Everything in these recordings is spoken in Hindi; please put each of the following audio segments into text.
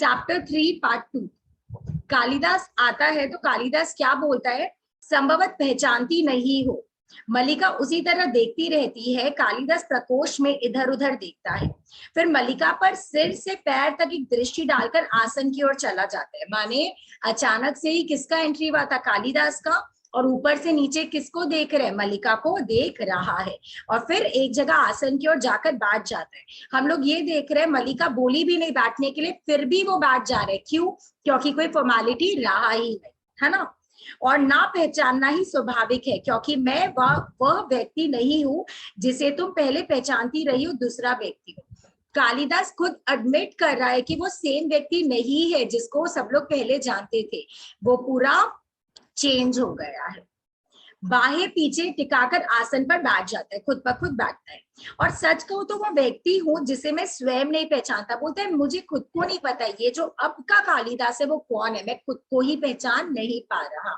Chapter 3 part 2। कालिदास आता है तो कालिदास क्या बोलता है? संभवत पहचानती नहीं हो। मल्लिका उसी तरह देखती रहती है। कालिदास प्रकोष्ठ में इधर उधर देखता है, फिर मल्लिका पर सिर से पैर तक एक दृष्टि डालकर आसन की ओर चला जाता है। माने अचानक से ही किसका एंट्री हुआ था? कालिदास का। और ऊपर से नीचे किसको देख रहे हैं? मल्लिका को देख रहा है। और फिर एक जगह आसन की ओर जाकर बैठ जाता है। हम लोग ये देख रहे हैं मल्लिका बोली भी नहीं बैठने के लिए, फिर भी वो बैठ जा रहे हैं। क्यों? क्योंकि कोई फॉर्मेलिटी रहा ही नहीं है ना। और ना पहचानना ही स्वाभाविक है, क्योंकि मैं वह व्यक्ति नहीं हूं जिसे तुम पहले पहचानती रही हो, दूसरा व्यक्ति हूँ। कालिदास खुद एडमिट कर रहा है कि वो सेम व्यक्ति नहीं है जिसको सब लोग पहले जानते थे। वो पूरा चेंज हो गया है। बाहें पीछे टिकाकर आसन पर बैठ जाता है, खुद ब खुद बैठता है। और सच कहूं तो वो व्यक्ति हूं जिसे मैं स्वयं नहीं पहचानता। बोलता है मुझे खुद को नहीं पता ये जो अब का कालिदास है वो कौन है, मैं खुद को ही पहचान नहीं पा रहा।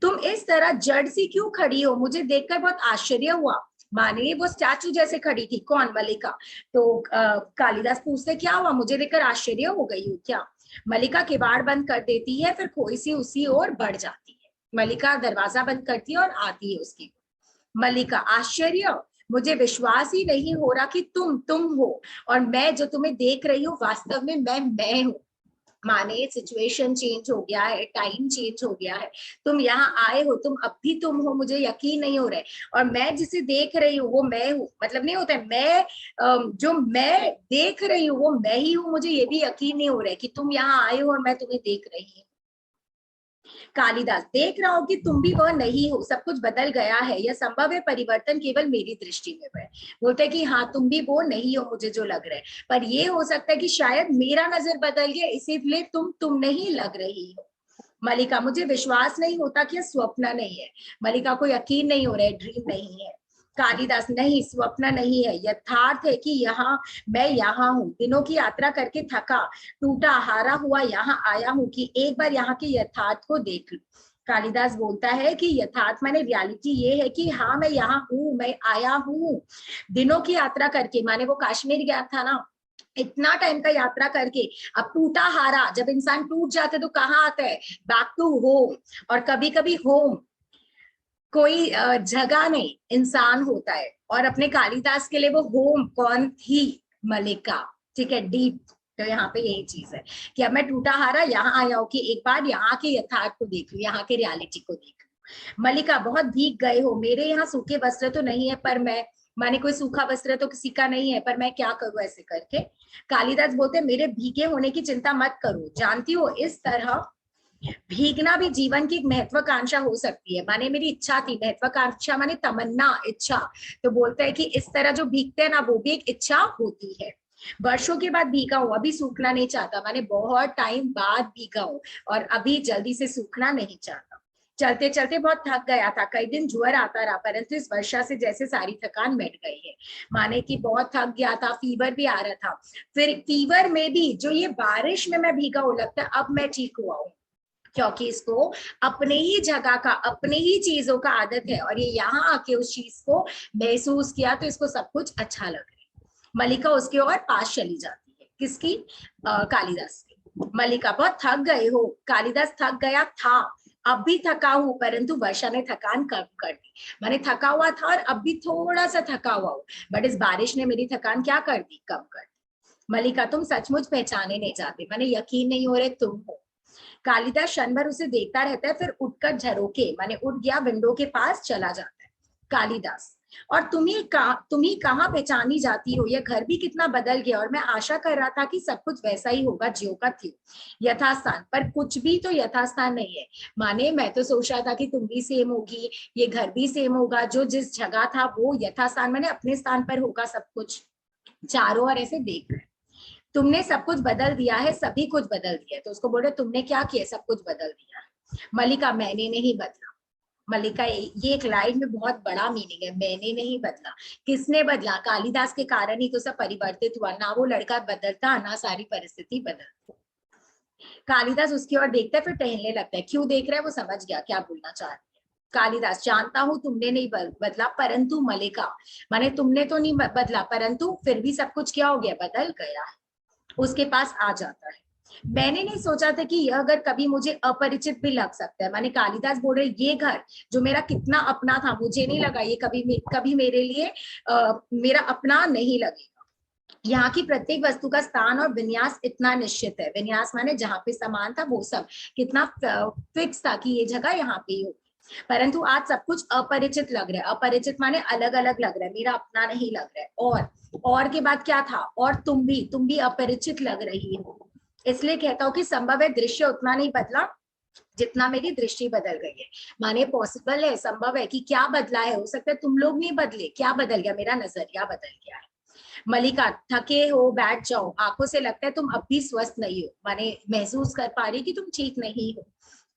तुम इस तरह जड़ सी क्यों खड़ी हो? मुझे देखकर बहुत आश्चर्य हुआ। माने वो स्टैचू जैसे खड़ी थी। कौन? मल्लिका। तो कालिदास पूछते क्या हुआ, मुझे देखकर आश्चर्य हो गई हो क्या? मल्लिका किवाड़ बंद कर देती है, फिर खोई सी उसी ओर बढ़ जाती है। मल्लिका दरवाजा बंद करती है और आती है उसकी। मल्लिका, आश्चर्य? मुझे विश्वास ही नहीं हो रहा कि तुम हो, और मैं जो तुम्हें देख रही हूँ वास्तव में मैं हूँ। माने सिचुएशन चेंज हो गया है, टाइम चेंज हो गया है। तुम यहाँ आए हो, तुम अब भी तुम हो, मुझे यकीन नहीं हो रहा है। और मैं जिसे देख रही हूँ वो मैं हूँ। मतलब नहीं होता है मैं जो मैं देख रही हूँ वो मैं ही हूँ। मुझे ये भी यकीन नहीं हो रहा है कि तुम यहाँ आए हो और मैं तुम्हें देख रही हूँ। कालिदास, देख रहा हो कि तुम भी वह नहीं हो, सब कुछ बदल गया है। यह संभव है, परिवर्तन केवल मेरी दृष्टि में है। बोलते कि हाँ तुम भी वो नहीं हो मुझे जो लग रहा है, पर ये हो सकता है कि शायद मेरा नजर बदल गया, इसीलिए तुम नहीं लग रही हो। मल्लिका, मुझे विश्वास नहीं होता कि यह स्वप्न नहीं है। मल्लिका को यकीन नहीं हो रहा है, ड्रीम नहीं है। कालिदास, नहीं स्वप्न नहीं है, यथार्थ है कि मैं यहाँ हूँ। दिनों की यात्रा करके थका टूटा हारा हुआ यहाँ आया हूँ कि एक बार यहाँ के यथार्थ को देख लूं। कालिदास बोलता है कि यथार्थ माने रियलिटी ये है कि हाँ मैं यहाँ हूँ, मैं आया हूँ। दिनों की यात्रा करके, माने वो कश्मीर गया था ना, इतना टाइम का यात्रा करके अब टूटा हारा। जब इंसान टूट जाते तो कहाँ आता है? Back to home. और कभी कभी होम कोई जगह नहीं, इंसान होता है। और अपने कालिदास के लिए वो होम कौन थी? मल्लिका। ठीक है, डीप। तो यहाँ पे यही चीज है कि अब मैं टूटा हारा यहाँ आया हूँ कि एक बार यहाँ के यथार्थ को देख लूं, यहाँ के रियलिटी को देख लूं। मल्लिका, बहुत भीग गए हो। मेरे यहाँ सूखे वस्त्र तो नहीं है, पर मैं माने कोई सूखा वस्त्र तो किसी का नहीं है, पर मैं क्या करूं ऐसे करके। कालिदास बोलते मेरे भीगे होने की चिंता मत करो। जानती हो इस तरह भीगना भी जीवन की एक महत्वाकांक्षा हो सकती है। माने मेरी इच्छा थी, महत्वाकांक्षा माने तमन्ना, इच्छा। तो बोलता है कि इस तरह जो भीगते हैं ना वो भी एक इच्छा होती है। वर्षों के बाद भीगा हूं, अभी सूखना नहीं चाहता। माने बहुत टाइम बाद भीगा हूं और अभी जल्दी से सूखना नहीं चाहता। चलते चलते बहुत थक गया था, कई दिन ज्वर आता रहा, परंतु इस वर्षा से जैसे सारी थकान मिट गई है। माने कि बहुत थक गया था, फीवर भी आ रहा था। फिर फीवर में भी जो ये बारिश में मैं भीगा हूं, लगता है अब मैं ठीक हुआ हूं, क्योंकि इसको अपने ही जगह का, अपने ही चीजों का आदत है, और ये यहाँ आके उस चीज को महसूस किया तो इसको सब कुछ अच्छा लग रहा है। मल्लिका उसके और पास चली जाती है। किसकी? कालिदास की। मल्लिका, बहुत थक गए हो। कालिदास, थक गया था, अब भी थका हूं, परंतु वर्षा ने थकान कम कर दी। मैंने थका हुआ था और अब भी थोड़ा सा थका हुआ हूं, बट इस बारिश ने मेरी थकान क्या कर दी? कम कर दी। मल्लिका, तुम सचमुच पहचाने नहीं जाते, मैंने यकीन नहीं हो रहे तुम हो। कालिदास क्षण भर उसे देखता रहता है, फिर उठकर झरोके माने उठ गया, विंडो के पास चला जाता है। कालिदास, और तुम्ही कहाँ पहचानी जाती हो? यह घर भी कितना बदल गया, और मैं आशा कर रहा था कि सब कुछ वैसा ही होगा ज्यों का त्यों, यथास्थान। पर कुछ भी तो यथास्थान नहीं है। माने मैं तो सोच रहा था कि तुम भी सेम होगी, ये घर भी सेम होगा, जो जिस जगह था वो यथास्थान माने अपने स्थान पर होगा सब कुछ। चारों ओर ऐसे देख रहे, तुमने सब कुछ बदल दिया है, सभी कुछ बदल दिया है। तो उसको बोले तुमने क्या किया? सब कुछ बदल दिया है। मल्लिका, मैंने नहीं बदला। मल्लिका, ये एक लाइन में बहुत बड़ा मीनिंग है, मैंने नहीं बदला। किसने बदला? कालिदास के कारण ही तो सब परिवर्तित हुआ ना। वो लड़का बदलता ना सारी परिस्थिति बदलती। कालिदास उसकी ओर देखता है, फिर टहलने लगता है। क्यों देख रहा है? वो समझ गया क्या बोलना चाह रही है। कालिदास, जानता हूं तुमने नहीं बदला, परंतु मल्लिका माने तुमने तो नहीं बदला, परंतु फिर भी सब कुछ क्या हो गया? बदल गया है। उसके पास आ जाता है। मैंने नहीं सोचा था कि यह घर कभी मुझे अपरिचित भी लग सकता है। माने कालिदास बोल रहे ये घर जो मेरा कितना अपना था, मुझे नहीं लगा ये कभी मेरे लिए मेरा अपना नहीं लगेगा। यहाँ की प्रत्येक वस्तु का स्थान और विन्यास इतना निश्चित है, विन्यास माने जहाँ पे सामान था वो सब कितना फिक्स था कि ये जगह यहाँ पे ही होगी। परंतु आज सब कुछ अपरिचित लग रहा है, अपरिचित माने अलग अलग लग रहा है, मेरा अपना नहीं लग रहा है। और के बाद क्या था, और तुम भी अपरिचित लग रही हो। इसलिए कहता हूँ कि संभव है दृश्य उतना नहीं बदला जितना मेरी दृष्टि बदल गई है। माने पॉसिबल है, संभव है कि क्या बदला है, हो सकता है तुम लोग नहीं बदले, क्या बदल गया, मेरा नजरिया बदल गया है। मलिका, थके हो बैठ जाओ, आंखों से लगता है तुम अब भी स्वस्थ नहीं हो, माने महसूस कर पा रही कि तुम ठीक नहीं हो।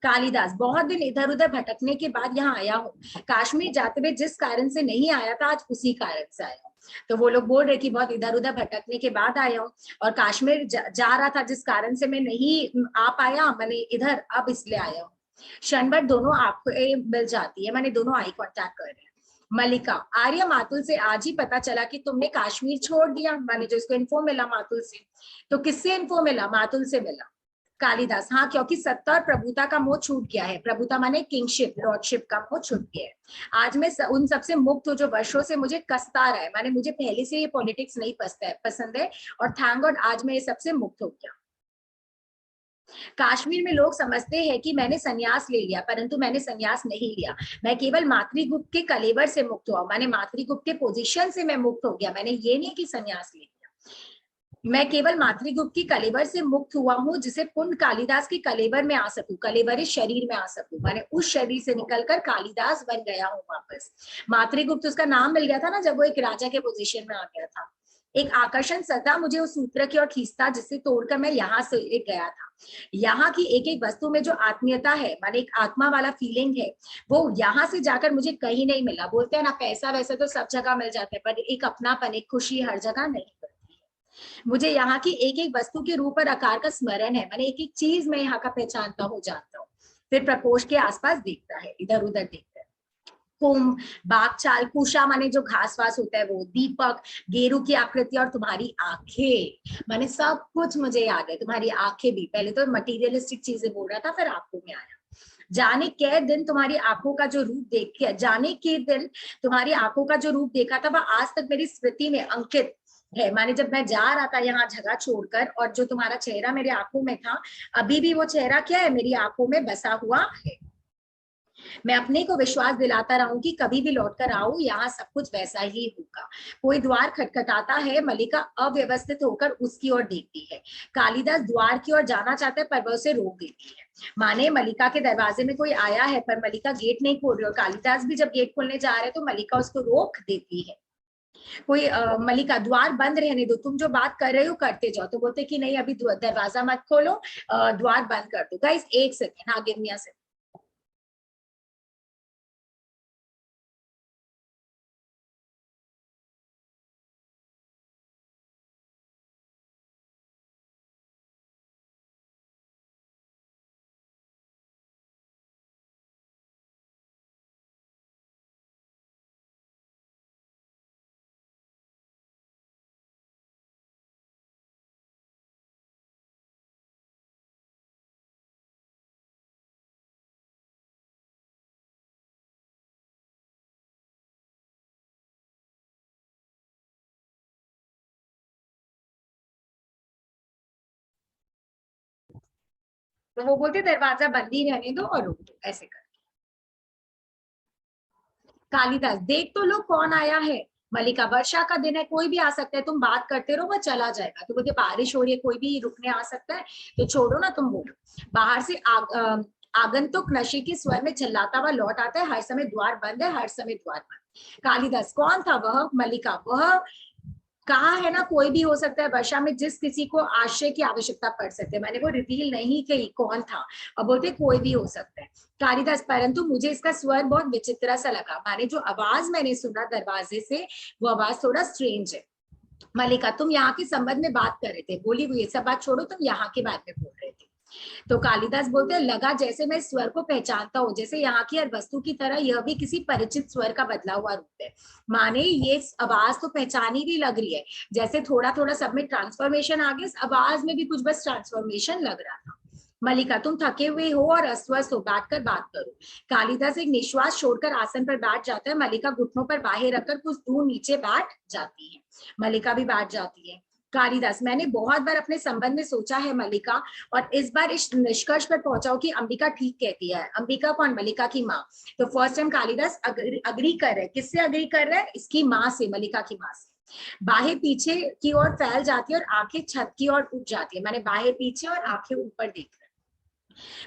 कालिदास, बहुत दिन इधर उधर भटकने के बाद यहाँ आया हूँ, कश्मीर जाते हुए जिस कारण से नहीं आया था आज उसी कारण से आया हूँ। तो वो लोग बोल रहे कि बहुत इधर उधर भटकने के बाद आया हूँ, और कश्मीर जा रहा था जिस कारण से मैं नहीं आ पाया, मैंने इधर अब इसलिए आया हूँ। क्षण भर दोनों आंखें मिल जाती है, मैंने दोनों आई कांटेक्ट कर रहे हैं। मलिका, आर्य मातुल से आज ही पता चला कि तुमने कश्मीर छोड़ दिया, माने जो इसको इन्फो मिला मातुल से। तो किससे इन्फो मिला, मातुल से मिला। कालिदास, हाँ क्योंकि सत्ता और प्रभुता का मोह छूट गया है, प्रभुता माने किंगशिप लॉर्डशिप का मोह छूट गया है। आज मैं उन सबसे मुक्त हूँ जो वर्षों से मुझे कसता रहा है, माने मुझे पहले से ये पॉलिटिक्स नहीं पसंद है, और थैंक गॉड आज मैं ये सबसे मुक्त हो गया। कश्मीर में लोग समझते हैं कि मैंने संन्यास ले लिया, परंतु मैंने संन्यास नहीं लिया। मैं केवल मातृगुप्त के कलेवर से मुक्त हुआ, मैंने मातृगुप्त के पोजीशन से मैं मुक्त हो गया, मैंने ये नहीं कि संन्यास ले लिया। मैं केवल मातृगुप्त की कलेवर से मुक्त हुआ हूँ जिसे पुण्य कालिदास के कलेवर में आ सकूं, कलेवर शरीर में आ सकूं, मैंने उस शरीर से निकलकर कालिदास बन गया हूँ वापस। मातृगुप्त उसका नाम मिल गया था ना जब वो एक राजा के पोजीशन में आ गया था। एक आकर्षण सदा मुझे उस सूत्र की ओर खींचता जिससे तोड़कर मैं यहाँ से एक गया था। यहाँ की एक एक वस्तु में जो आत्मीयता है, माने एक आत्मा वाला फीलिंग है, वो यहाँ से जाकर मुझे कहीं नहीं मिला। बोलते हैं ना पैसा वैसे तो सब जगह मिल जाता है, पर एक अपनापन, एक खुशी हर जगह नहीं मिलती है। मुझे यहाँ की एक एक वस्तु के रूप और आकार का स्मरण है, मैंने एक एक चीज में यहाँ का पहचानता हूँ, जानता हूँ। फिर प्रकोष्ठ के आसपास देखता है, इधर उधर देखता है। कुंभ, बागचाल, कुशा माने जो घास वास होता है वो, दीपक, गेरू की आकृति और तुम्हारी आंखें, माने सब कुछ मुझे याद है, तुम्हारी आंखें भी। पहले तो मटीरियलिस्टिक चीजें बोल रहा था, फिर आंखों में आया। जाने के दिन तुम्हारी आंखों का जो रूप देखा, जाने के दिन तुम्हारी आंखों का जो रूप देखा था वह आज तक मेरी स्मृति में अंकित है। माने जब मैं जा रहा था यहाँ जगह छोड़कर, और जो तुम्हारा चेहरा मेरे आंखों में था, अभी भी वो चेहरा क्या है, मेरी आंखों में बसा हुआ है। मैं अपने को विश्वास दिलाता रहूं कि कभी भी लौटकर आऊं यहाँ सब कुछ वैसा ही होगा। कोई द्वार खटखटाता है, मलिका अव्यवस्थित होकर उसकी ओर देखती है। कालिदास द्वार की ओर जाना चाहता है पर वह उसे रोक देती है। माने मलिका के दरवाजे में कोई आया है पर मलिका गेट नहीं खोल रही, और कालिदास भी जब गेट खोलने जा रहे हैं तो मलिका उसको रोक देती है। कोई मलिका, द्वार बंद रहने दो, तुम जो बात कर रहे हो करते जाओ। तो बोलते कि नहीं अभी दरवाजा मत खोलो, द्वार बंद कर दो। गाइस एक सेकेंड, हाँ गिव मी अ सेकेंड। तो वो बोलते दरवाजा बंद ही रहने दो और रुक दो, ऐसे कर। कालिदास, देख तो लो कौन आया है। मलिका, वर्षा का दिन है, कोई भी आ सकता है, तुम बात करते रहो वह चला जाएगा। तो बोलते बारिश हो रही है, कोई भी रुकने आ सकता है, तो छोड़ो ना, तुम बोलो। बाहर से आगंतुक नशे के स्वर में चिल्लाता हुआ लौट आता है, हर समय द्वार बंद है, हर समय द्वार बंद। कालिदास, कौन था वह। मलिका, वह कहा है ना कोई भी हो सकता है, वर्षा में जिस किसी को आश्रय की आवश्यकता पड़ सकती है, मैंने वो रिवील नहीं की कौन था, और बोलते कोई भी हो सकता है। कालिदास, परंतु मुझे इसका स्वर बहुत विचित्र सा लगा, माने जो आवाज मैंने सुना दरवाजे से वो आवाज थोड़ा स्ट्रेंज है। मलिका, तुम यहाँ के संबंध में बात कर रहे थे, बोली वो ये सब बात छोड़ो, तुम यहाँ के बारे में बोल रहे थे। तो कालिदास बोलते हैं, लगा जैसे मैं स्वर को पहचानता हूँ, जैसे यहाँ की हर वस्तु की तरह यह भी किसी परिचित स्वर का बदला हुआ रूप है। माने ये आवाज तो पहचानी भी लग रही है, जैसे थोड़ा थोड़ा सब में ट्रांसफॉर्मेशन आ गया, आवाज में भी कुछ बस ट्रांसफॉर्मेशन लग रहा था। मलिका, तुम थके हुए हो और अस्वस्थ हो, बैठकर बात करो। कालिदास एक निश्वास छोड़कर आसन पर बैठ जाता है। मलिका घुटनों पर बाहें रखकर कुछ दूर नीचे बैठ जाती है। मलिका भी बैठ जाती है। कालिदास, मैंने बहुत बार अपने संबंध में सोचा है मलिका, और इस बार इस निष्कर्ष पर पहुंचाओ कि अंबिका ठीक कहती है। अंबिका कौन? मलिका की माँ। तो फर्स्ट टाइम कालिदास अग्री कर रहे हैं। किससे अग्री कर रहे हैं? इसकी माँ से, मलिका की माँ से। बाहें पीछे की ओर फैल जाती है और आंखें छत की ओर उठ जाती है, माने बाहें पीछे और आंखें ऊपर देख रहे।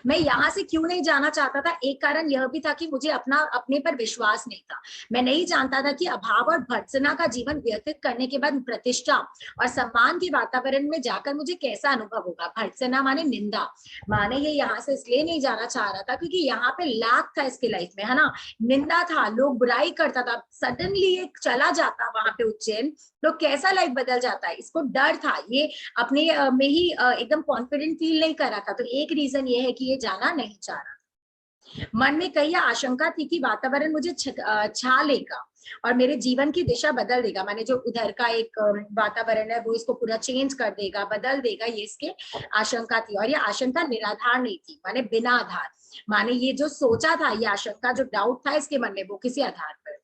मैं यहाँ से क्यों नहीं जाना चाहता था? एक कारण यह भी था कि मुझे अपने पर विश्वास नहीं था। मैं नहीं जानता था कि अभाव और भर्त्सना का जीवन व्यतीत करने के बाद प्रतिष्ठा और सम्मान के वातावरण में जाकर मुझे कैसा अनुभव होगा। भर्त्सना माने निंदा। माने ये यहाँ से इसलिए नहीं जाना चाह रहा था क्योंकि यहाँ पे लाख था इसके लाइफ में, है ना, निंदा था, लोग बुराई करता था। सडनली एक चला जाता वहां पे उज्जैन, तो कैसा लाइफ बदल जाता है। इसको डर था, ये अपने में ही एकदम कॉन्फिडेंट फील नहीं कर रहा था। तो एक रीजन ये है कि ये जाना नहीं चाह रहा। मन में कई आशंका थी कि वातावरण मुझे छा लेगा और मेरे जीवन की दिशा बदल देगा। माने जो उधर का एक वातावरण है वो इसको पूरा चेंज कर देगा, बदल देगा, ये इसके आशंका थी। और ये आशंका निराधार नहीं थी, माने बिना आधार। माने ये जो सोचा था, ये आशंका, जो डाउट था इसके मन में, वो किसी आधार पर।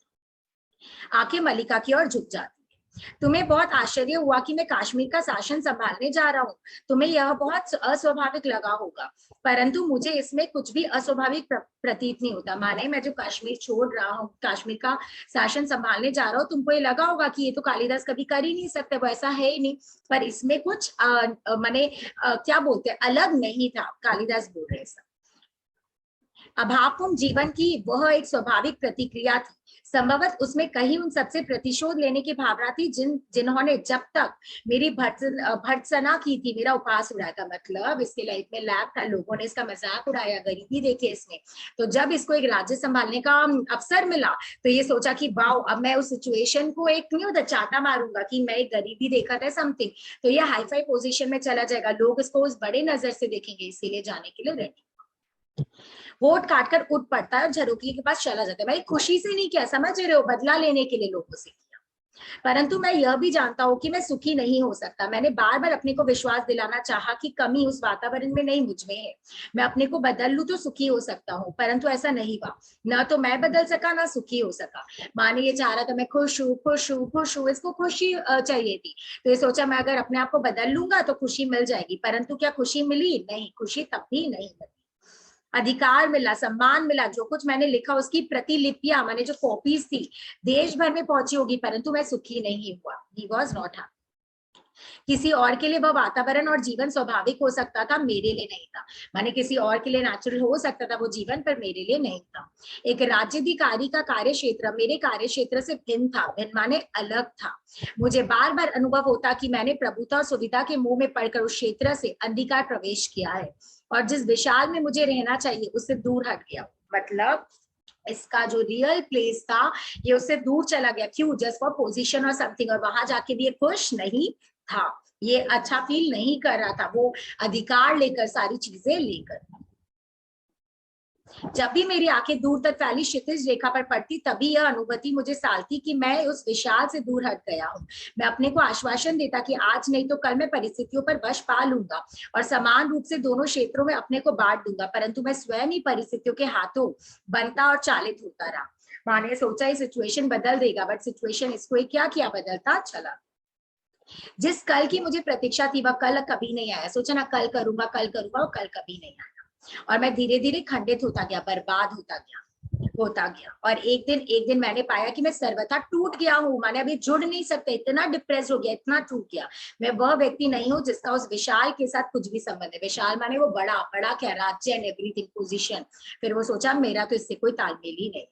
आंखें मलिका की ओर झुक जाती। तुम्हें बहुत आश्चर्य हुआ कि मैं कश्मीर का शासन संभालने जा रहा हूँ। तुम्हें यह बहुत अस्वाभाविक लगा होगा, परंतु मुझे इसमें कुछ भी अस्वाभाविक प्रतीत नहीं होता। माने मैं जो कश्मीर छोड़ रहा हूँ, कश्मीर का शासन संभालने जा रहा हूँ, तुमको ये लगा होगा कि ये तो कालिदास कभी कर ही नहीं सकते, वो ऐसा है ही नहीं। पर इसमें कुछ माने क्या बोलते हैं, अलग नहीं था। कालिदास बोल रहे हैं अभावपूर्ण जीवन की वह एक स्वाभाविक प्रतिक्रिया थी। संभवत उसमें कहीं उन सबसे प्रतिशोध लेने की भावना थी जिन्होंने जब तक मेरी भर्त्सना की थी, मेरा उपहास उड़ाया था। मतलब इसके लाइफ में लैब था, लोगों ने इसका मजाक उड़ाया, गरीबी देखी इसने। तो जब इसको एक राज्य संभालने का अवसर मिला तो ये सोचा कि वाओ, अब मैं उस सिचुएशन को एक नहीं होता चाटा मारूंगा कि मैं एक गरीबी देखा था समथिंग, तो ये हाईफाई पोजीशन में चला जाएगा, लोग इसको उस बड़े नजर से देखेंगे, इसीलिए जाने के लिए रेडी। वोट काटकर उठ पड़ता है और झरोकी के पास चला जाता है। भाई खुशी से नहीं किया, समझ रहे हो, बदला लेने के लिए लोगों से किया। परंतु मैं यह भी जानता हूं कि मैं सुखी नहीं हो सकता। मैंने बार बार अपने को विश्वास दिलाना चाहा कि कमी उस वातावरण में नहीं, मुझ में है। मैं अपने को बदल लूं तो सुखी हो सकता हूँ, परंतु ऐसा नहीं हुआ। ना तो मैं बदल सका, ना सुखी हो सका। माने ये चाह रहा था मैं खुश हूँ, खुश हूँ, खुश हूँ, इसको खुशी चाहिए थी। तो ये सोचा मैं अगर अपने आप को बदल लूंगा तो खुशी मिल जाएगी। परंतु क्या खुशी मिली? नहीं, खुशी तब भी नहीं मिली। अधिकार मिला, सम्मान मिला, जो कुछ मैंने लिखा उसकी प्रतिलिपियां, मैंने जो कॉपीज थी, देश भर में पहुंची होगी, परंतु मैं सुखी नहीं हुआ। He was not happy. किसी और के लिए वह वातावरण और जीवन स्वाभाविक हो सकता था, मेरे लिए नहीं था। माने किसी और के लिए नेचुरल हो सकता था वो जीवन, पर मेरे लिए नहीं था। एक राज्याधिकारी का कार्य क्षेत्र मेरे कार्य क्षेत्र से भिन्न था। भिन्न माने अलग था। मुझे बार बार अनुभव होता कि मैंने प्रभुता और सुविधा के मुंह में पड़कर उस क्षेत्र से अंधकार प्रवेश किया है और जिस विशाल में मुझे रहना चाहिए उससे दूर हट गया। मतलब इसका जो रियल प्लेस था ये उससे दूर चला गया। क्यों? जस्ट फॉर पोजीशन और समथिंग। और वहां जाके भी ये खुश नहीं था, ये अच्छा फील नहीं कर रहा था, वो अधिकार लेकर, सारी चीजें लेकर। जब भी मेरी आंखें दूर तक फैली क्षितिज रेखा पर पड़ती, तभी यह अनुभूति मुझे सालती कि मैं उस विशाल से दूर हट गया हूँ। मैं अपने को आश्वासन देता कि आज नहीं तो कल मैं परिस्थितियों पर वश पा लूंगा और समान रूप से दोनों क्षेत्रों में अपने को बांट दूंगा, परंतु मैं स्वयं ही परिस्थितियों के हाथों बनता और चालित होता रहा। माने सोचा ये सिचुएशन बदल देगा, बट सिचुएशन इसको क्या किया, बदलता चला। जिस कल की मुझे प्रतीक्षा थी वह कल कभी नहीं आया। सोचा ना कल करूंगा, कल करूंगा, और कल कभी नहीं आया। और मैं धीरे धीरे खंडित होता गया, बर्बाद होता गया। और एक दिन मैंने पाया कि मैं सर्वथा टूट गया हूँ। मैंने अभी जुड़ नहीं सकता, इतना डिप्रेस हो गया, इतना टूट गया। मैं वह व्यक्ति नहीं हूँ जिसका उस विशाल के साथ कुछ भी संबंध है। विशाल माने वो बड़ा बड़ा क्या, राज्य एंड एवरीथिंग, पोजीशन। फिर वो सोचा मेरा तो इससे कोई तालमेल ही नहीं।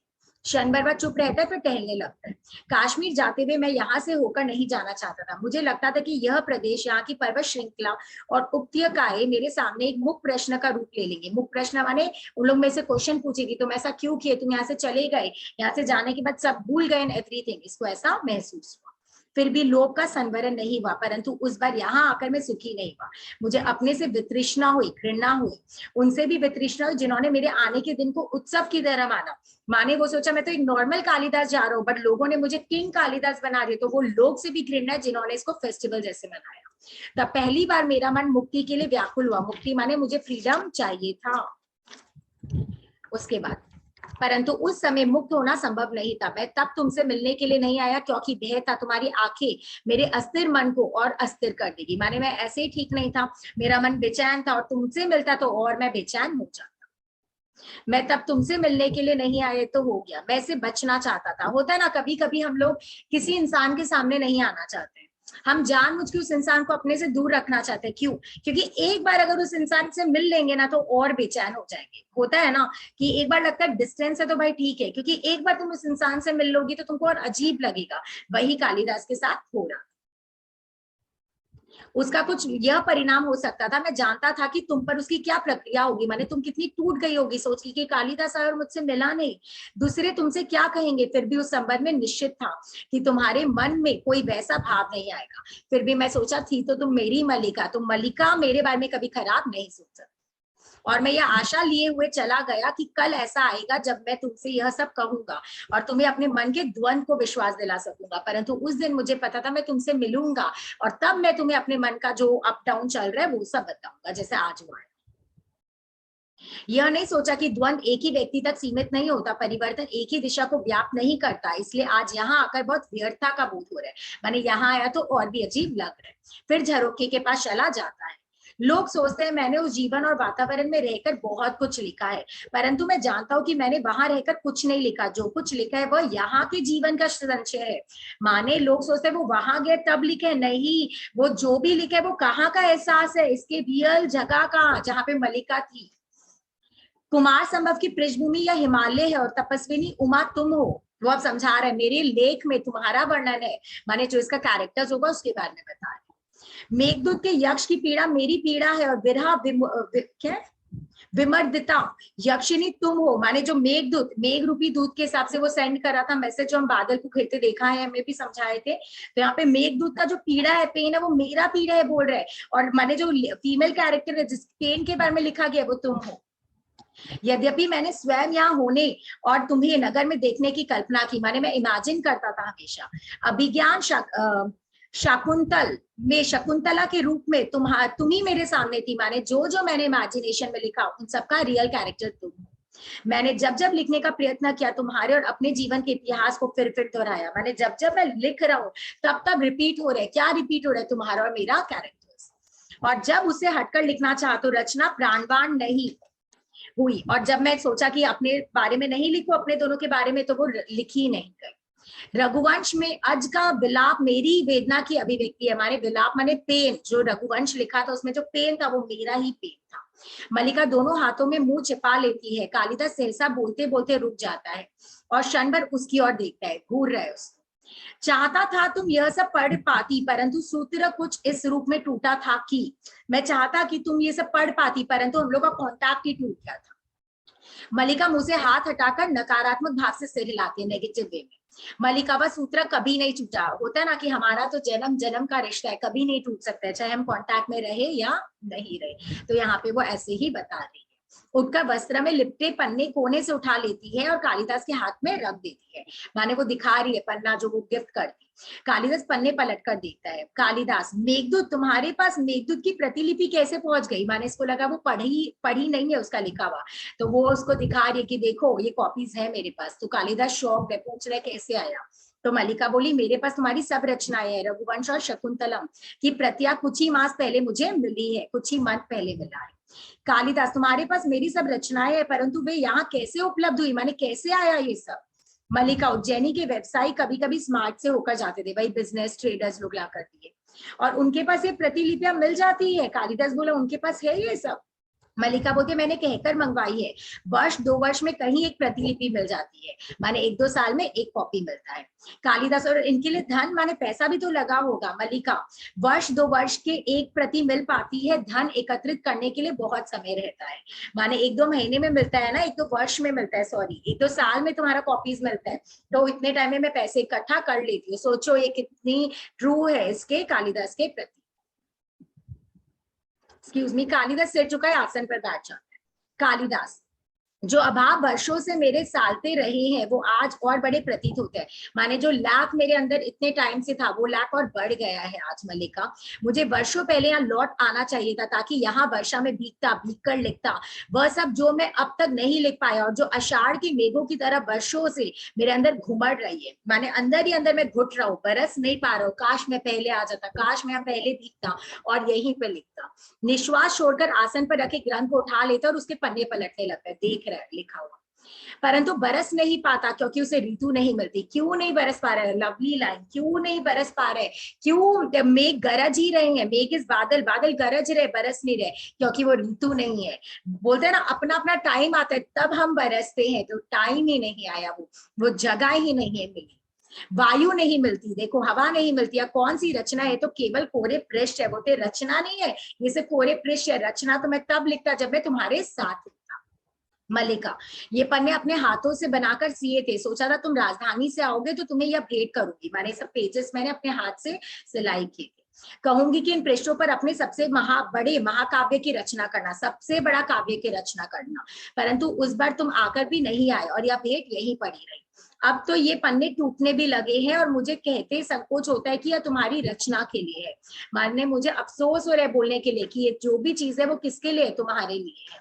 क्षण भर बाद चुप रहता है, फिर टहलने लगता है। कश्मीर जाते हुए मैं यहाँ से होकर नहीं जाना चाहता था। मुझे लगता था कि यह प्रदेश, यहाँ की पर्वत श्रृंखला और उपत्यकाएं मेरे सामने एक मुख्य प्रश्न का रूप ले लेंगे। मुख्य प्रश्न माने उन लोग में से क्वेश्चन पूछेगी, तुम ऐसा क्यों किए, तुम यहाँ से चले गए, यहाँ से जाने के बाद सब भूल गए एवरीथिंग। इसको ऐसा महसूस हुआ। फिर भी लोभ का संवरण नहीं हुआ, परंतु उस बार यहाँ आकर मैं सुखी नहीं हुआ। मुझे अपने से वितृष्णा हुई, घृणा हुई, उनसे भी वितृष्णा हुई जिन्होंने मेरे आने के दिन को उत्सव की तरह माना। माने वो सोचा मैं तो एक नॉर्मल कालिदास जा रहा हूँ, बट लोगों ने मुझे किंग कालिदास बना दिया, तो वो लोग से भी घृणा है जिन्होंने इसको फेस्टिवल जैसे मनाया। तब पहली बार मेरा मन मुक्ति के लिए व्याकुल हुआ। मुक्ति माने मुझे फ्रीडम चाहिए था। उसके बाद परंतु उस समय मुक्त होना संभव नहीं था। मैं तब तुमसे मिलने के लिए नहीं आया क्योंकि भय था तुम्हारी आंखें मेरे अस्थिर मन को और अस्थिर कर देगी। माने मैं ऐसे ही ठीक नहीं था, मेरा मन बेचैन था, और तुमसे मिलता तो और मैं बेचैन हो जाता। मैं तब तुमसे मिलने के लिए नहीं आए तो हो गया, मैं इसे बचना चाहता था। होता है ना, कभी कभी हम लोग किसी इंसान के सामने नहीं आना चाहते, हम जानबूझ के उस इंसान को अपने से दूर रखना चाहते हैं। क्यों? क्योंकि एक बार अगर उस इंसान से मिल लेंगे ना तो और बेचैन हो जाएंगे। होता है ना कि एक बार लगता है डिस्टेंस है तो भाई ठीक है, क्योंकि एक बार तुम उस इंसान से मिल लोगी तो तुमको और अजीब लगेगा। वही कालिदास के साथ हो रहा। उसका कुछ यह परिणाम हो सकता था, मैं जानता था कि तुम पर उसकी क्या प्रक्रिया होगी। माने तुम कितनी टूट गई होगी सोच की कि कालिदास आया और मुझसे मिला नहीं, दूसरे तुमसे क्या कहेंगे। फिर भी उस संबंध में निश्चित था कि तुम्हारे मन में कोई वैसा भाव नहीं आएगा। फिर भी मैं सोचा थी तो तुम मेरी मलिका, तुम मलिका मेरे बारे में कभी खराब नहीं सोच सकती। और मैं यह आशा लिए हुए चला गया कि कल ऐसा आएगा जब मैं तुमसे यह सब कहूंगा और तुम्हें अपने मन के द्वंद को विश्वास दिला सकूंगा। परंतु उस दिन मुझे पता था मैं तुमसे मिलूंगा और तब मैं तुम्हें अपने मन का जो अप डाउन चल रहा है वो सब बताऊंगा, जैसे आज हुआ है। यह नहीं सोचा कि द्वंद एक ही व्यक्ति तक सीमित नहीं होता, परिवर्तन एक ही दिशा को व्याप्त नहीं करता। इसलिए आज यहाँ आकर बहुत व्यर्थता का बोध हो रहा है। मैंने यहाँ आया तो और भी अजीब लग रहा है। फिर झरोखे के पास चला जाता है। लोग सोचते हैं मैंने उस जीवन और वातावरण में रहकर बहुत कुछ लिखा है, परंतु मैं जानता हूं कि मैंने वहां रहकर कुछ नहीं लिखा। जो कुछ लिखा है वह यहाँ के जीवन का संचय है। माने लोग सोचते हैं वो वहां गए तब लिखे, नहीं, वो जो भी लिखे वो कहाँ का एहसास है, इसके रियल जगह का, जहाँ पे मलिका थी। कुमार संभव की पृष्ठभूमि या हिमालय है और तपस्विनी उमा तुम हो। वो अब समझा रहे मेरे लेख में तुम्हारा वर्णन है, माने जो इसका कैरेक्टर्स होगा उसके बारे में बता रहे। मेघदूत के यक्ष की पीड़ा मेरी पीड़ा है और विरहा क्या विमर्दिता यक्षिणी तुम हो। माने जो मेघदूत, मेघ रूपी दूत के हिसाब से वो सेंड कर रहा था मैसेज, जो हम बादल को घेरते देखा है, हमें भी समझाए थे। तो यहाँ पे मेघदूत का जो पीड़ा है, पेन है, वो मेरा पीड़ा है बोल रहे हैं। और माने जो फीमेल कैरेक्टर है जिस पेन के बारे में लिखा गया वो तुम हो। यद्यपि मैंने स्वयं यहाँ होने और तुम्हें नगर में देखने की कल्पना की, माने मैं इमेजिन करता था हमेशा। अभिज्ञान शकुंतल में शकुंतला के रूप में तुम ही मेरे सामने थी। माने जो जो मैंने इमेजिनेशन में लिखा उन सबका रियल कैरेक्टर तुम हो। मैंने जब जब लिखने का प्रयत्न किया तुम्हारे और अपने जीवन के इतिहास को फिर दोहराया। मैंने जब जब मैं लिख रहा हूँ तब तब रिपीट हो रहा है। क्या रिपीट हो रहा है? तुम्हारा और मेरा कैरेक्टर्स। और जब उसे हटकर लिखना चाहा तो रचना प्राणवान नहीं हुई। और जब मैं सोचा कि अपने बारे में नहीं लिखूं, अपने दोनों के बारे में, तो वो लिखी नहीं गई। रघुवंश में अज का विलाप मेरी वेदना की अभिव्यक्ति है। हमारे विलाप माने पेन। जो रघुवंश लिखा था उसमें जो पेन था वो मेरा ही पेन था। मलिका दोनों हाथों में मुंह छिपा लेती है। कालिदास सहसा बोलते बोलते रुक जाता है और क्षण भर उसकी ओर देखता है, घूर रहा है उसको। चाहता था तुम यह सब पढ़ पाती, परंतु सूत्र कुछ इस रूप में टूटा था कि मैं चाहता कि तुम ये सब पढ़ पाती, परंतु हम लोग का कॉन्टैक्ट ही टूट गया था। मलिका मुंह से हाथ हटाकर नकारात्मक भाव से सिर हिलाती है, नेगेटिव वे में। मलिका वह सूत्र कभी नहीं टूटा। होता है ना कि हमारा तो जन्म जन्म का रिश्ता है, कभी नहीं टूट सकता है, चाहे हम कांटेक्ट में रहे या नहीं रहे। तो यहाँ पे वो ऐसे ही बता रही है। उठकर वस्त्र में लिपटे पन्ने कोने से उठा लेती है और कालिदास के हाथ में रख देती है। माने वो दिखा रही है पन्ना जो वो गिफ्ट करती। कालिदास पन्ने पलट कर देखता है। कालिदास, मेघदूत, तुम्हारे पास मेघदूत की प्रतिलिपि कैसे पहुंच गई? माने इसको लगा वो पढ़ी नहीं है उसका लिखा हुआ, तो वो उसको दिखा रही है कि देखो ये कॉपीज है मेरे पास। तो कालिदास शॉक्ड है, पूछ रहे कैसे आया। तो मलिका बोली मेरे पास तुम्हारी सब रचनाएं हैं। रघुवंश और शकुंतलम की प्रतियां कुछ ही मास पहले मुझे मिली है, कुछ ही मंथ पहले मिला है। कालिदास, तुम्हारे पास मेरी सब रचनाएं हैं, परंतु वे यहाँ कैसे उपलब्ध हुई? माने कैसे आया ये सब? मलिका, उज्जैनी के व्यवसायी कभी कभी स्मार्ट से होकर जाते थे, भाई बिजनेस ट्रेडर्स लोग ला कर दिए, और उनके पास ये प्रतिलिपियां मिल जाती है। कालिदास बोला उनके पास है ये सब। मलिका बोलती मैंने कहकर मंगवाई है, वर्ष 2 वर्ष में कहीं एक प्रतिलिपि मिल जाती है, माने 1-2 साल में एक कॉपी मिलता है। कालिदास और इनके लिए धन माने पैसा भी तो लगा होगा। मलिका वर्ष 2 वर्ष के एक प्रति मिल पाती है, धन एकत्रित करने के लिए बहुत समय रहता है, माने 1-2 महीने में मिलता है ना, 1-2 वर्ष में मिलता है, सॉरी 1-2 साल में तुम्हारा कॉपीज मिलता है, तो इतने टाइम में मैं पैसे इकट्ठा कर लेती हूँ। सोचो ये कितनी ट्रू है इसके कालिदास के प्रति। एक्सक्यूज मी, कालिदास सिर झुकाए आसन पर बैठ जाता है। कालिदास जो अभाव वर्षों से मेरे सालते रहे हैं वो आज और बड़े प्रतीत होते हैं, माने जो लाख मेरे अंदर इतने टाइम से था वो लाख और बढ़ गया है आज। मलिका मुझे वर्षों पहले यहाँ लौट आना चाहिए था, ताकि यहाँ वर्षा में भीगता, भीग कर लिखता वह सब जो मैं अब तक नहीं लिख पाया, और जो आषाढ़ के मेघों की तरह वर्षों से मेरे अंदर घुमड़ रही है, माने अंदर ही अंदर मैं घुट रहा हूँ, बरस नहीं पा रहा हूँ। काश मैं पहले आ जाता, काश मैं पहले दिखता और यहीं पे लिखता। निश्वास छोड़कर आसन पर रखे ग्रंथ को उठा लेता और उसके पन्ने पलटने लगता है, देख रहा है लिखा हुआ, परंतु बरस नहीं पाता क्योंकि उसे ऋतु नहीं मिलती। क्यों नहीं बरस पा रहा है, लवली लाइन, क्यों नहीं बरस पा रहे, क्यों मेघ गरज ही रहे हैं, मेघ इस बादल, बादल गरज रहे, बरस नहीं रहे, क्योंकि वो ऋतु नहीं है। बोलते हैं ना अपना अपना टाइम आता है तब हम बरसते हैं, तो टाइम ही नहीं आया, वो जगह ही नहीं है मिली, वायु नहीं मिलती, देखो हवा नहीं मिलती। या कौन सी रचना है, तो केवल कोरे पृष्ठ है, बोलते रचना नहीं है, ये सिर्फ कोरे पृष्ठ है। रचना तो मैं तब लिखता जब मैं तुम्हारे साथ था। मलिका ये पन्ने अपने हाथों से बनाकर सिए थे, सोचा था तुम राजधानी से आओगे तो तुम्हें यह भेंट करूंगी, मैंने सब पेजेस मैंने अपने हाथ से सिलाई किए थे। कहूंगी कि इन पृष्ठों पर अपने सबसे बड़े महाकाव्य की रचना करना, सबसे बड़ा काव्य की रचना करना, परंतु उस बार तुम आकर भी नहीं आए और यह भेंट यहीं पड़ी रही। अब तो ये पन्ने टूटने भी लगे हैं और मुझे कहते संकोच होता है कि यह तुम्हारी रचना के लिए है। मानने मुझे अफसोस हो रहा है बोलने के लिए कि ये जो भी चीज है वो किसके लिए है, तुम्हारे लिए है।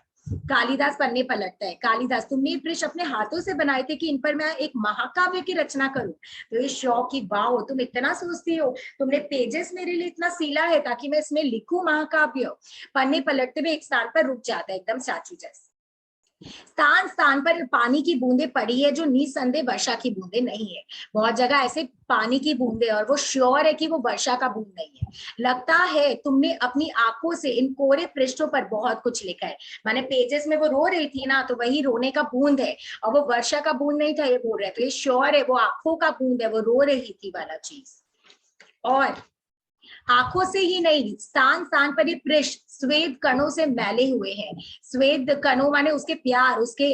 कालिदास पन्ने पलटता है। कालिदास तुमने ये पृष्ठ अपने हाथों से बनाए थे कि इन पर मैं एक महाकाव्य की रचना करूं, तो ये शौक की वाह तुम इतना सोचती हो, तुमने पेजेस मेरे लिए इतना सीला है ताकि मैं इसमें लिखूं महाकाव्य। पन्ने पलटते हुए एक स्थान पर रुक जाता है, एकदम स्टैचू जैसे। स्थान स्थान पर पानी की बूंदे पड़ी है जो निसंदेह वर्षा की बूंदे नहीं है। बहुत जगह ऐसे पानी की बूंदे और वो श्योर है कि वो वर्षा का बूंद नहीं है। लगता है तुमने अपनी आंखों से इन कोरे पृष्ठों पर बहुत कुछ लिखा है, माने पेजेस में वो रो रही थी ना, तो वही रोने का बूंद है और वो वर्षा का बूंद नहीं था ये बोल रहे, तो ये श्योर है वो आंखों का बूंद है, वो रो रही थी वाला चीज। और आंखों से ही नहीं, स्थान स्थान पर ये पृष्ठ श्वेत कणों से मैले हुए हैं। श्वेत कणों माने उसके प्यार, उसके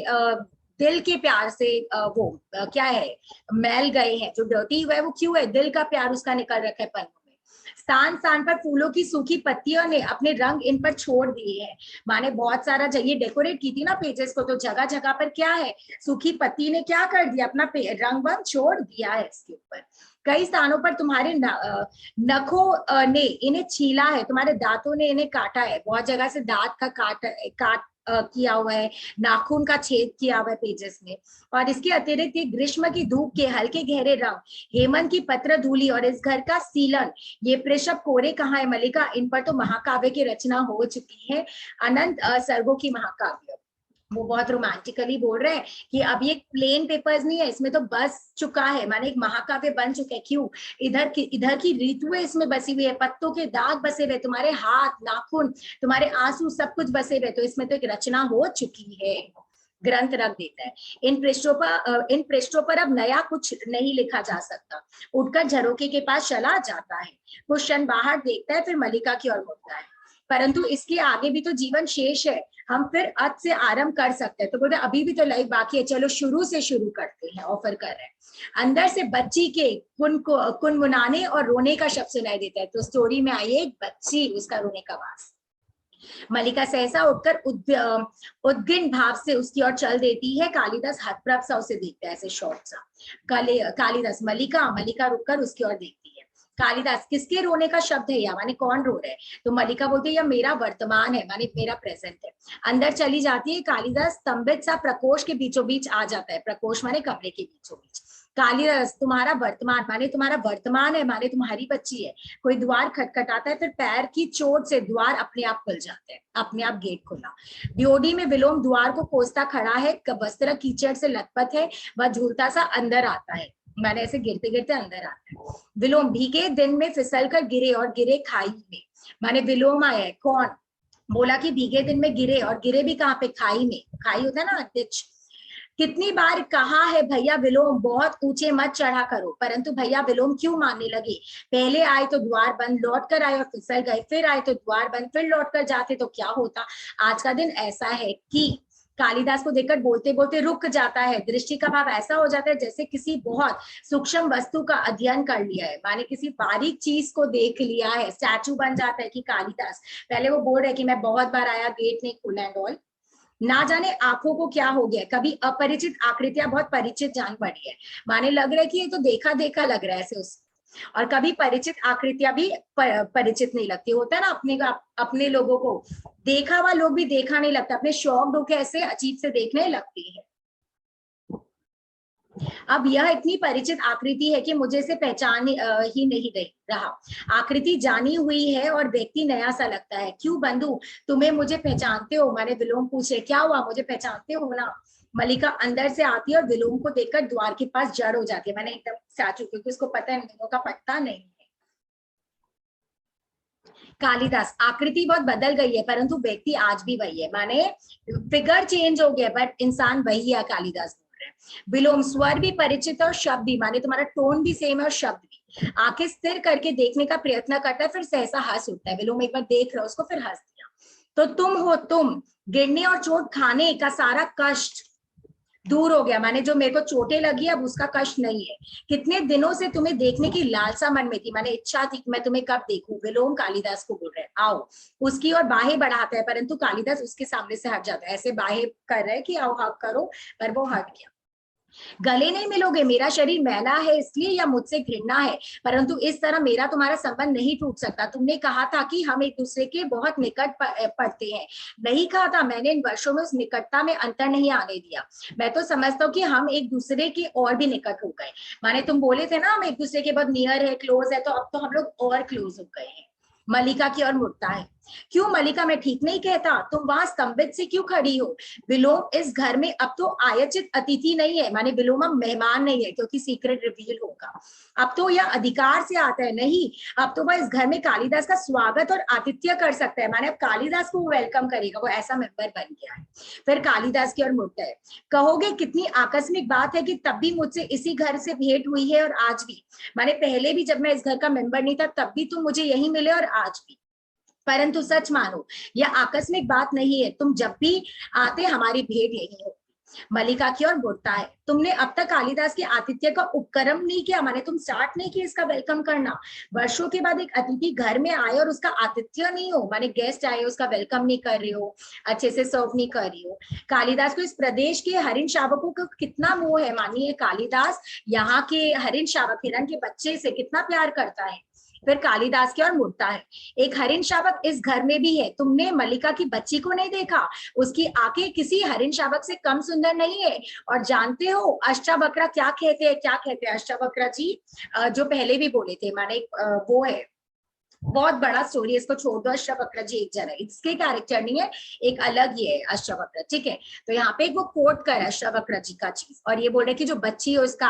दिल के प्यार से वो क्या है मैल गए हैं, जो डर्टी हुआ है वो क्यों है, दिल का प्यार उसका निकल रखा है पन्नों में। स्थान स्थान पर फूलों की सूखी पत्तियों ने अपने रंग इन पर छोड़ दिए हैं, माने बहुत सारा ये डेकोरेट की थी ना पेजेस को, तो जगह जगह पर क्या है, सूखी पत्ती ने क्या कर दिया, अपना रंग वंग छोड़ दिया है इसके ऊपर। कई स्थानों पर तुम्हारे नखों ने इन्हें छीला है, तुम्हारे दांतों ने इन्हें काटा है, बहुत जगह से दांत का काट किया हुआ है, नाखून का छेद किया हुआ है पेजेस में। और इसके अतिरिक्त ये ग्रीष्म की धूप के हल्के गहरे रंग, हेमंत की पत्र धूली और इस घर का सीलन, ये पृष्ठ कोरे कहाँ है मलिका, इन पर तो महाकाव्य की रचना हो चुकी है, अनंत सर्गों की महाकाव्य। वो बहुत रोमांटिकली बोल रहे हैं कि अब ये प्लेन पेपर्स नहीं है, इसमें तो बस चुका है, माने एक महाकाव्य बन चुका है। क्यों, इधर की ऋतुएं इसमें बसी हुई है, पत्तों के दाग बसे हुए, तुम्हारे हाथ नाखून, तुम्हारे आंसू, सब कुछ बसे हुए, तो इसमें तो एक रचना हो चुकी है। ग्रंथ रख देता है। इन पृष्ठों पर अब नया कुछ नहीं लिखा जा सकता। उठकर झरोके के पास चला जाता है, कुछ क्षण बाहर देखता है, फिर मलिका की ओर मुड़ता है। परंतु इसके आगे भी तो जीवन शेष है, हम फिर अत से आरंभ कर सकते हैं। तो बोलते अभी भी तो लाइफ बाकी है, चलो शुरू से शुरू करते हैं, ऑफर कर रहे हैं। अंदर से बच्ची के कुनमुनाने और रोने का शब्द सुनाई देता है, तो स्टोरी में आई एक बच्ची, उसका रोने का आवाज। मलिका सहसा उठकर उद्गिन भाव से उसकी ओर चल देती है। कालिदास हतप्रभ सा उसे देखता है, ऐसे शॉर्ट सा। कालिदास मलिका, मलिका रुककर उसकी ओर देखती है। कालिदास किसके रोने का शब्द है, या माने कौन रो रहा है, तो मलिका बोलती है यह मेरा वर्तमान है, माने मेरा प्रेजेंट है। अंदर चली जाती है। कालिदास स्तंभित सा प्रकोष्ठ के बीचों बीच आ जाता है, प्रकोष्ठ माने कमरे के बीचों बीच। कालिदास तुम्हारा वर्तमान, माने तुम्हारा वर्तमान है, माने तुम्हारी बच्ची है। कोई द्वार खटखटाता है, फिर पैर की चोट से द्वार अपने आप खुल जाते हैं, अपने आप गेट खुला। ड्योडी में विलोम द्वार को कोसता खड़ा है, वस्त्र कीचड़ से लथपथ है, वह झूलता सा अंदर आता है, मैंने ऐसे गिरते गिरते अंदर आता है। विलोम भीगे दिन में फिसल कर गिरे और गिरे खाई में, माने विलोम आया है, कौन, बोला कि भीगे दिन में गिरे, और गिरे भी कहाँ पे, खाई में। खाई होता है ना ditch। कितनी बार कहा है भैया विलोम बहुत ऊंचे मत चढ़ा करो, परंतु भैया विलोम क्यों मानने लगे। पहले आए तो द्वार बंद, लौट कर आए और फिसल गए, फिर आए तो द्वार बंद, फिर लौट कर जाते तो क्या होता। आज का दिन ऐसा है कि कालिदास को देखकर बोलते बोलते रुक जाता है। दृष्टि का भाव ऐसा हो जाता है जैसे किसी बहुत सूक्ष्म वस्तु का अध्ययन कर लिया है, माने किसी बारीक चीज को देख लिया है। स्टैचू बन जाता है कि कालिदास, पहले वो बोल रहे कि मैं बहुत बार आया, गेट नहीं खुला एंड ऑल, ना जाने आंखों को क्या हो गया, कभी अपरिचित आकृतियां बहुत परिचित जान पड़ी है, माने लग रहा है कि ये तो देखा देखा लग रहा है ऐसे उस, और कभी परिचित आकृतियां भी परिचित नहीं लगती। होता है ना अपने लोगों को देखा हुआ लोग भी देखा नहीं लगता, अपने शौक ढोके ऐसे अजीब से देखने लगती है। अब यह इतनी परिचित आकृति है कि मुझे इसे पहचान ही नहीं रहा। आकृति जानी हुई है और व्यक्ति नया सा लगता है। क्यों बंधु, तुम्हें मुझे पहचानते हो, माने विलोम पूछे क्या हुआ, मुझे पहचानते हो ना। मलिका अंदर से आती है और विलोम को देखकर द्वार के पास जड़ हो जाती है, मैंने एकदम स्टैचू, क्योंकि उसको पता है इन दोनों का पत्ता नहीं है। कालिदास, आकृति बहुत बदल गई है परंतु व्यक्ति आज भी वही है, माने फिगर चेंज हो गया बट इंसान वही है, कालिदास बोल रहे हैं। विलोम, स्वर भी परिचित और शब्द भी, माने तुम्हारा टोन भी सेम है और शब्द भी। आंखें स्थिर करके देखने का प्रयत्न करता है, फिर सहसा हंस उठता है। विलोम एक बार देख रहा उसको, फिर हंस दिया। तो तुम हो तुम, गिरने और चोट खाने का सारा कष्ट दूर हो गया, माने जो मेरे को चोटें लगी अब उसका कष्ट नहीं है। कितने दिनों से तुम्हें देखने की लालसा मन में थी, माने इच्छा थी कि मैं तुम्हें कब देखूं। विलोम कालिदास को बोल रहे हैं आओ, उसकी और बाहें बढ़ाता है परंतु कालिदास उसके सामने से हट जाता है, ऐसे बाहें कर रहे हैं कि आओ हक करो, पर वो हट गया। गले नहीं मिलोगे, मेरा शरीर मैला है इसलिए या मुझसे घृणा है, परंतु इस तरह मेरा तुम्हारा संबंध नहीं टूट सकता। तुमने कहा था कि हम एक दूसरे के बहुत निकट पड़ते हैं, नहीं कहा था। मैंने इन वर्षों में उस निकटता में अंतर नहीं आने दिया। मैं तो समझता हूँ कि हम एक दूसरे के और भी निकट हो गए, माने तुम बोले थे ना हम एक दूसरे के बहुत नियर है, क्लोज है, तो अब तो हम लोग और क्लोज हो गए हैं। मलिका की ओर मुड़ता है, क्यों मलिका, मैं ठीक नहीं कहता, तुम वहां स्तंभित से क्यों खड़ी हो। विलोम, इस घर में अब तो आयोजित अतिथि नहीं है, माने विलोम अब मेहमान नहीं है क्योंकि सीक्रेट रिवील होगा। अब तो यह अधिकार से आता है, नहीं अब तो वह इस घर में कालिदास का स्वागत और आतिथ्य कर सकता है, माने अब कालिदास को वेलकम करेगा, वो ऐसा मेंबर बन गया है। फिर कालिदास की ओर मुड़ता है, कहोगे कितनी आकस्मिक बात है कि तब भी मुझसे इसी घर से भेंट हुई है और आज भी, माने पहले भी जब मैं इस घर का मेंबर नहीं था तब भी तुम मुझे यही मिले और आज भी। परंतु सच मानो यह आकस्मिक बात नहीं है, तुम जब भी आते हमारी भेंट यही हो। मलिका की ओर मुड़ता है, तुमने अब तक कालिदास के आतिथ्य का उपक्रम नहीं किया, माने तुम स्टार्ट नहीं किया इसका वेलकम करना। वर्षों के बाद एक अतिथि घर में आए और उसका आतिथ्य नहीं हो, माने गेस्ट आए उसका वेलकम नहीं कर रहे हो, अच्छे से सर्व नहीं कर रही हो। कालिदास को इस प्रदेश के हरिण शावकों को कितना मोह है, मानिए कालिदास यहाँ के हरिण शावक, हिरण के बच्चे से कितना प्यार करता है। फिर कालिदास की ओर मुड़ता है, एक हरिण शावक इस घर में भी है, तुमने मलिका की बच्ची को नहीं देखा, उसकी आंखें किसी हरिण शावक से कम सुंदर नहीं है। और जानते हो अष्टावक्र क्या कहते हैं, क्या कहते हैं अष्टावक्र जी, जो पहले भी बोले थे, माने वो है बहुत बड़ा स्टोरी, इसको छोड़ दो। अष्टावक्र जी एक जन है, इसके कैरेक्टर नहीं है, एक अलग ही है अष्टावक्र, ठीक है। तो यहाँ पे वो कोट कर अष्टावक्र जी का चीज, और ये बोल रहे कि जो बच्ची है उसका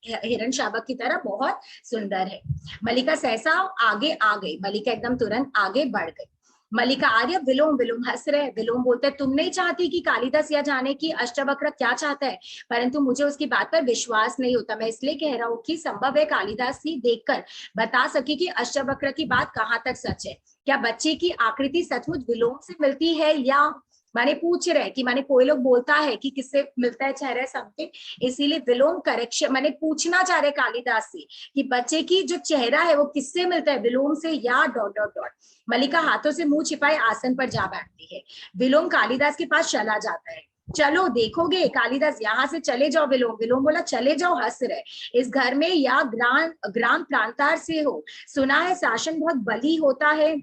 हिरण शावक की तरह बहुत सुंदर है। मलिका सहसा आगे आ गई, मलिका एकदम तुरंत आगे बढ़ गई। मलिका आर्य, विलोम, विलोम हंस रहे। विलोम बोलते तुम नहीं चाहती कि कालिदास यह जाने कि अष्टावक्र क्या चाहता है, परंतु मुझे उसकी बात पर विश्वास नहीं होता। मैं इसलिए कह रहा हूँ कि संभव है कालिदास ही देखकर बता सके कि अष्टावक्र की बात कहाँ तक सच है। क्या बच्चे की आकृति सचमुच विलोम से मिलती है, या माने पूछ रहे कि माने कोई लोग बोलता है कि किससे मिलता है चेहरा समथिंग, इसीलिए विलोम करेक्शन, माने पूछना चाह रहे कालिदास से कि बच्चे की जो चेहरा है वो किससे मिलता है, विलोम से या डॉट डॉट डॉट। मलिका हाथों से मुंह छिपाए आसन पर जा बैठती है। विलोम कालिदास के पास चला जाता है, चलो देखोगे कालिदास, यहाँ से चले जाओ। विलोम, विलोम बोला चले जाओ, हंस रहे। इस घर में या ग्राम प्रांतार से हो, सुना है शासन बहुत बली होता है,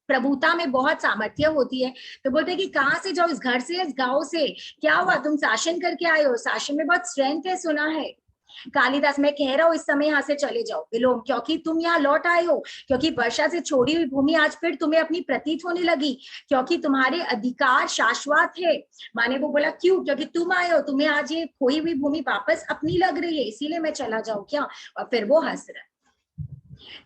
प्रभुता में बहुत सामर्थ्य होती है। तो बोलते कि कहाँ से जाओ, इस घर से, इस गांव से, क्या हुआ तुम शासन करके आए हो, शासन में बहुत स्ट्रेंथ है सुना है। कालिदास, मैं कह रहा हूँ इस समय यहाँ से चले जाओ। विलोम, क्योंकि तुम यहाँ लौट आए हो, क्योंकि वर्षा से छोड़ी हुई भूमि आज फिर तुम्हें अपनी प्रतीत होने लगी, क्योंकि तुम्हारे अधिकार शाश्वत है। माने वो बोला क्यों, क्योंकि तुम आए हो, तुम्हें आज ये खोई हुई भूमि वापस अपनी लग रही है, इसीलिए मैं चला जाऊं क्या। और फिर वो हंस रहा।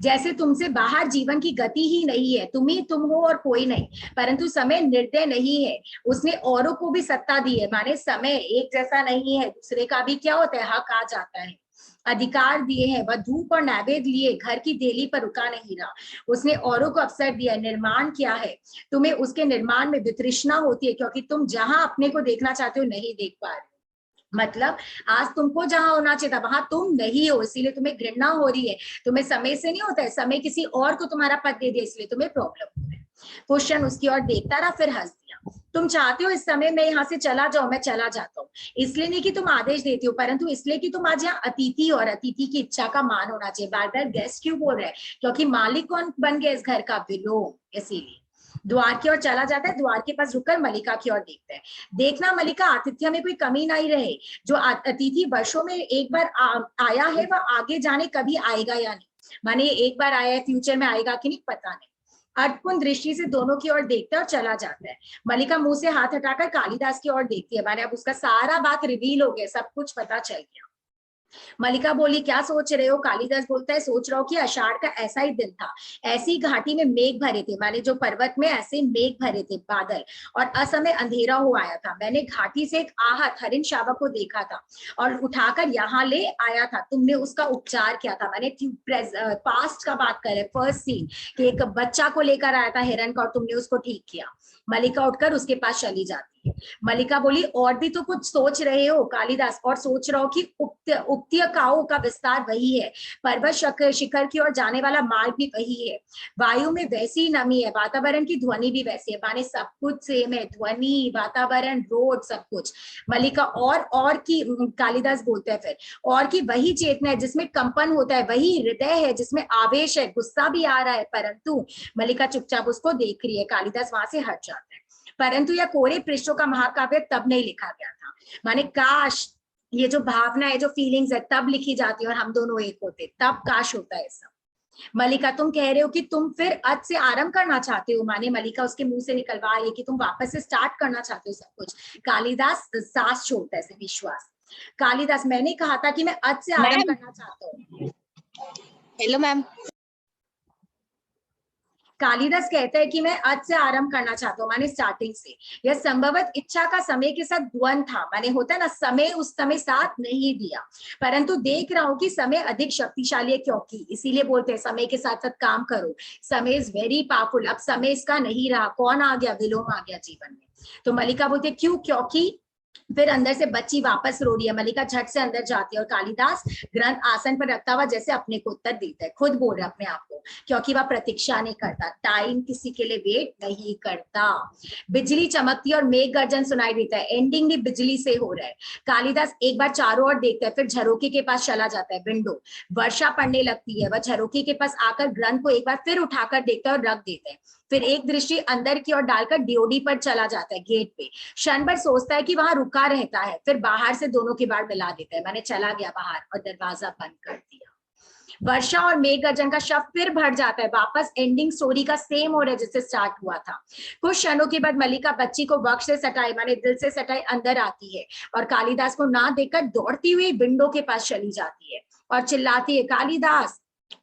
जैसे तुमसे बाहर जीवन की गति ही नहीं है, तुम ही तुम हो और कोई नहीं। परंतु समय निर्दय नहीं है, उसने औरों को भी सत्ता दी है, माने समय एक जैसा नहीं है, दूसरे का भी क्या होता है, हक आ जाता है, अधिकार दिए हैं। वह धूप और नैवेद्य लिए घर की देली पर रुका नहीं रहा, उसने औरों को अवसर दिया, निर्माण किया है। तुम्हें उसके निर्माण में वितृष्णा होती है, क्योंकि तुम जहां अपने को देखना चाहते हो नहीं देख पा रहे हो। मतलब आज तुमको जहां होना चाहिए था वहां तुम नहीं हो, इसीलिए तुम्हें घृणा हो रही है। तुम्हें समय से नहीं होता है, समय किसी और को तुम्हारा पद दे दिया, इसलिए तुम्हें प्रॉब्लम हो रहा है। क्वेश्चन उसकी ओर देखता रहा, फिर हंस दिया। तुम चाहते हो इस समय मैं यहाँ से चला जाऊं, मैं चला जाता हूँ, इसलिए नहीं कि तुम आदेश देती हो, परंतु इसलिए कि तुम आज यहाँ अतिथि, और अतिथि की इच्छा का मान होना चाहिए। बार बार गेस्ट क्यों बोल रहे हैं, क्योंकि मालिक कौन बन गया इस घर का, विलोम, इसीलिए। द्वार की ओर चला जाता है, द्वार के पास रुककर मलिका की ओर देखता है। देखना मलिका, आतिथ्य में कोई कमी नहीं रहे। जो अतिथि वर्षों में एक बार आया है, वह आगे जाने कभी आएगा या नहीं, माने एक बार आया है, फ्यूचर में आएगा कि नहीं पता नहीं। अर्थपूर्ण दृष्टि से दोनों की ओर देखता है और चला जाता है। मलिका मुंह से हाथ हटाकर कालिदास की ओर देखती है, माने अब उसका सारा बात रिवील हो गया, सब कुछ पता चल गया। मलिका बोली, क्या सोच रहे हो? कालिदास बोलता है, सोच रहा हूँ कि आषाढ़ का ऐसा ही दिन था, ऐसी घाटी में मेघ भरे थे, माने जो पर्वत में ऐसे मेघ भरे थे, बादल, और असमय अंधेरा हो आया था। मैंने घाटी से एक आहत हरिण शावक को देखा था और उठाकर यहाँ ले आया था, तुमने उसका उपचार किया था। मैंने पास्ट का बात करे, फर्स्ट सीन, कि एक बच्चा को लेकर आया था हिरण का और तुमने उसको ठीक किया। मलिका उठकर उसके पास चली जाती है। मलिका बोली, और भी तो कुछ सोच रहे हो? कालिदास, और सोच रहा हो कि उपत्यकाओं का विस्तार वही है, पर्वत शिखर की ओर जाने वाला मार्ग भी वही है, वायु में वैसी नमी है, वातावरण की ध्वनि भी वैसी है, माने सब कुछ सेम है, ध्वनि, वातावरण, रोड, सब कुछ। मलिका, और की, कालिदास बोलते हैं फिर, और की वही चेतना है जिसमें कंपन होता है, वही हृदय है जिसमें आवेश है, गुस्सा भी आ रहा है, परंतु मलिका चुपचाप उसको देख रही है। कालिदास वहां से हट जाता है। परंतु यह कोरे पृष्ठों का महाकाव्य तब नहीं लिखा गया था, माने काश ये जो भावना है, जो फीलिंग्स है, तब लिखी जाती और हम दोनों एक होते, तब काश होता है सब। मलिका, तुम कह रहे हो कि तुम फिर आज से आरंभ करना चाहते हो, माने मलिका उसके मुंह से निकलवा रही है कि तुम वापस से स्टार्ट करना चाहते हो सब कुछ। कालिदास सांस छोड़ता है, ऐसे विश्वास। कालिदास, मैंने कहा था कि मैं आज से आरंभ मैम, करना चाहता हूँ। Hello ma'am. कालिदास कहता है कि मैं आज से आरंभ करना चाहता हूँ, माने स्टार्टिंग से। यह संभवत इच्छा का समय के साथ द्वंद था, माने होता है ना, समय उस समय साथ नहीं दिया, परंतु देख रहा हूं कि समय अधिक शक्तिशाली है, क्योंकि इसीलिए बोलते हैं समय के साथ साथ काम करो, समय इज वेरी पावरफुल। अब समय इसका नहीं रहा, कौन आ गया? विलोम आ गया जीवन में। तो मलिका बोलते क्यों? क्योंकि फिर अंदर से बच्ची वापस रो रही है। मलिका झट से अंदर जाती है और कालिदास ग्रंथ आसन पर रखता हुआ जैसे अपने को उत्तर देता है, खुद बोल रहा है अपने आप को, क्योंकि वह प्रतीक्षा नहीं करता, टाइम किसी के लिए वेट नहीं करता। बिजली चमकती और मेघ गर्जन सुनाई देता है, एंडिंग भी बिजली से हो रहा है। कालिदास एक बार चारों ओर देखता है, फिर झरोके के पास चला जाता है, विंडो, वर्षा पड़ने लगती है। वह झरोके के पास आकर ग्रंथ को एक बार फिर उठाकर देखता है और रख देता है, फिर एक दृष्टि अंदर की ओर डालकर डीओडी पर चला जाता है, गेट पे। क्षण भर सोचता है कि वहां रुका रहता है, फिर बाहर से दोनों की बात मिला देता है, मैंने चला गया बाहर और दरवाजा बंद कर दिया। वर्षा और मेघ गर्जन का शब्द फिर भर जाता है, वापस एंडिंग स्टोरी का सेम हो रहा है जिससे स्टार्ट हुआ था। कुछ क्षणों के बाद मलिका बच्ची को वक्ष से सटाई, माने दिल से सटाई, अंदर आती है और कालिदास को ना देखकर दौड़ती हुई विंडो के पास चली जाती है और चिल्लाती है, कालिदास।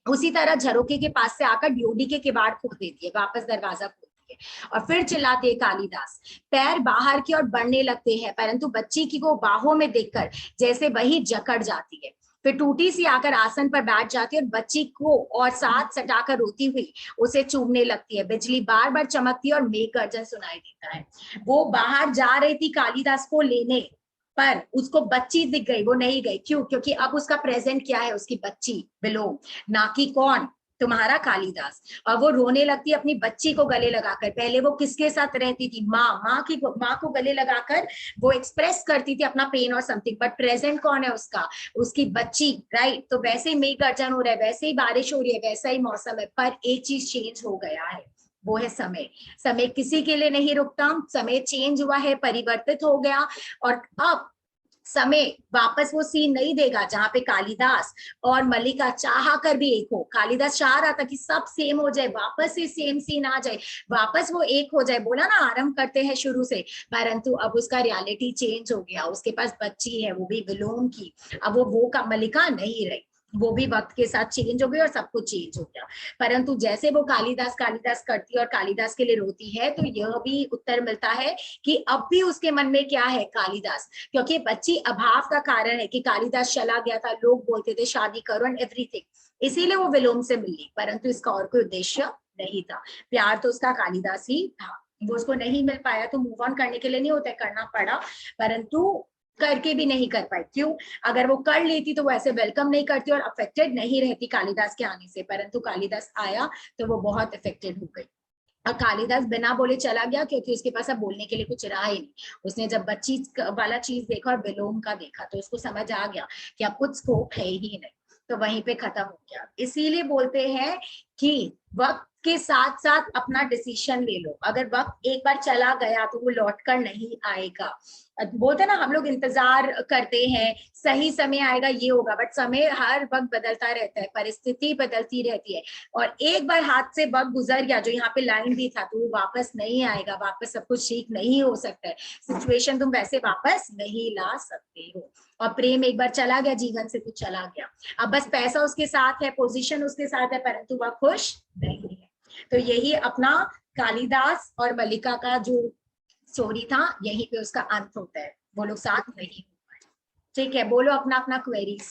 उसी तरह झरोके के पास से आकर ड्योडी के किवाड़ खोल देती है, वापस दरवाजा खोलती है और फिर चिल्लाते हैं, कालिदास। पैर बाहर की ओर बढ़ने लगते हैं, परंतु बच्ची की को बाहों में देखकर जैसे वही जकड़ जाती है, फिर टूटी सी आकर आसन पर बैठ जाती है और बच्ची को और साथ सटाकर रोती हुई उसे चूमने लगती है। बिजली बार बार चमकती है और मेघ गर्जन सुनाई देता है। वो बाहर जा रही थी कालिदास को लेने, पर उसको बच्ची दिख गई, वो नहीं गई। क्यों? क्योंकि अब उसका प्रेजेंट क्या है? उसकी बच्ची बिलोम, ना कि कौन? तुम्हारा कालिदास। और वो रोने लगती है अपनी बच्ची को गले लगाकर। पहले वो किसके साथ रहती थी? माँ को गले लगाकर वो एक्सप्रेस करती थी अपना पेन और समथिंग, बट प्रेजेंट कौन है उसका? उसकी बच्ची, राइट? तो वैसे ही मेघ गर्जन हो रहा है, वैसे ही बारिश हो रही है, वैसा ही मौसम है, पर एक चीज चेंज हो गया है, वो है समय। समय किसी के लिए नहीं रुकता, समय चेंज हुआ है, परिवर्तित हो गया। और अब समय वापस वो सीन नहीं देगा जहां पे कालिदास और मलिका चाह कर भी एक हो। कालिदास चाह रहा था कि सब सेम हो जाए, वापस से सेम सीन आ जाए, वापस वो एक हो जाए, बोला ना आरंभ करते हैं शुरू से, परंतु अब उसका रियलिटी चेंज हो गया। उसके पास बच्ची है, वो भी विलोम की, अब वो का मलिका नहीं रही। वो भी वक्त के साथ चेंज हो गई और सब कुछ चेंज हो गया। परंतु जैसे वो कालिदास कालिदास करती है और कालिदास के लिए रोती है, तो यह भी उत्तर मिलता है कि अब भी उसके मन में क्या है, कालिदास। क्योंकि बच्ची अभाव का कारण है कि कालिदास चला गया था, लोग बोलते थे शादी करो एंड एवरीथिंग, इसीलिए वो विलोम से मिली, परंतु इसका और कोई उद्देश्य नहीं था। प्यार तो उसका कालिदास ही था, वो उसको नहीं मिल पाया तो मूव ऑन करने के लिए नहीं होता, करना पड़ा, परंतु करके भी नहीं कर पाई। क्यों? अगर वो कर लेती तो वो ऐसे वेलकम नहीं करती और अफेक्टेड नहीं रहती कालिदास के आने से, परंतु कालिदास आया तो वो बहुत अफेक्टेड हो गई। और कालिदास बिना बोले चला गया क्योंकि उसके पास अब बोलने के लिए कुछ रहा ही नहीं। उसने जब बच्ची वाला चीज देखा और विलोम का देखा तो उसको समझ आ गया कि अब कुछ स्कोप है ही नहीं, तो वहीं पे खत्म हो गया। इसीलिए बोलते हैं कि वक्त के साथ साथ अपना डिसीजन ले लो। अगर वक्त एक बार चला गया तो वो लौट कर नहीं आएगा। बोलते ना हम लोग इंतजार करते हैं सही समय आएगा ये होगा, बट समय हर वक्त बदलता रहता है, परिस्थिति बदलती रहती है, और एक बार हाथ से वक्त गुजर गया जो यहाँ पे लाइन भी था तो वो वापस नहीं आएगा, वापस सब कुछ ठीक नहीं हो सकता है, सिचुएशन तुम वैसे वापस नहीं ला सकते हो। और प्रेम एक बार चला गया जीवन से तो चला गया, अब बस पैसा उसके साथ है, पोजीशन उसके साथ है, परंतु वह खुश नहीं है। तो यही अपना कालिदास और मल्लिका का जो स्टोरी था, यहीं पे उसका अंत होता है, वो लोग साथ नहीं हो पाए। ठीक है, बोलो अपना अपना क्वेरीज।